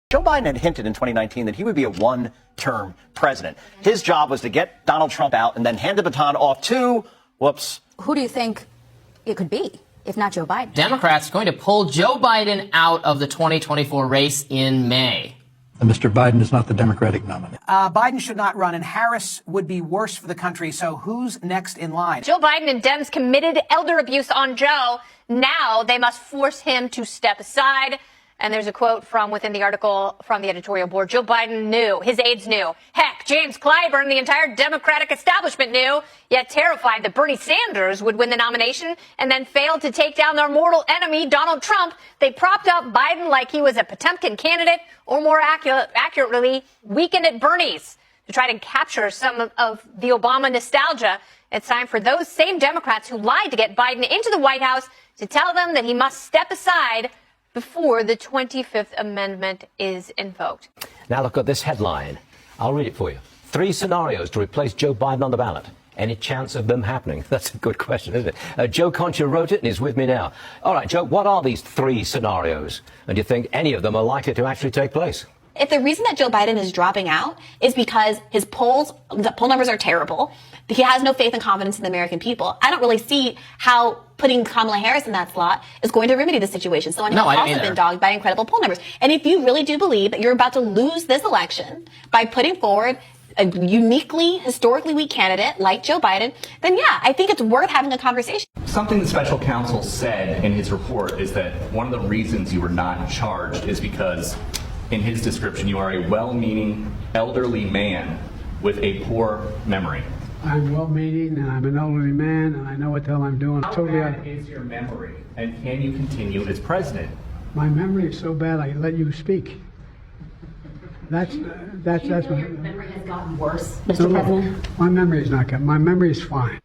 Joe Biden had hinted in 2019 that he would be a one-term president. His job was to get Donald Trump out and then hand the baton off to, whoops. Who do you think it could be, if not Joe Biden? Democrats going to pull Joe Biden out of the 2024 race in May. Mr. Biden is not the Democratic nominee. Biden should not run, and Harris would be worse for the country. So who's next in line? Joe Biden and Dems committed elder abuse on Joe. Now they must force him to step aside. And there's a quote from within the article from the editorial board. Joe Biden knew, his aides knew. Heck, James Clyburn, the entire Democratic establishment knew, yet terrified that Bernie Sanders would win the nomination and then failed to take down their mortal enemy, Donald Trump. They propped up Biden like he was a Potemkin candidate, or more accurately, weakened at Bernie's, to try to capture some of the Obama nostalgia. It's time for those same Democrats who lied to get Biden into the White House to tell them that he must step aside before the 25th Amendment is invoked. Now look at this headline. I'll read it for you. 3 scenarios to replace Joe Biden on the ballot. Any chance of them happening? That's a good question, isn't it? Joe Concha wrote it and is with me now. All right, Joe, what are these 3 scenarios? And do you think any of them are likely to actually take place? If the reason that Joe Biden is dropping out is because the poll numbers are terrible, he has no faith and confidence in the American people, I don't really see how putting Kamala Harris in that slot is going to remedy the situation. Someone who has also been dogged by incredible poll numbers. And if you really do believe that you're about to lose this election by putting forward a uniquely, historically weak candidate like Joe Biden, then yeah, I think it's worth having a conversation. Something the special counsel said in his report is that one of the reasons you were not charged is because, in his description, you are a well-meaning elderly man with a poor memory. I'm well-meaning, and I'm an elderly man, and I know what the hell I'm doing. How bad is your memory, and can you continue as president? My memory is so bad I let you speak. That's Your my memory has gotten worse, Mr. President? My memory is not good. My memory is fine.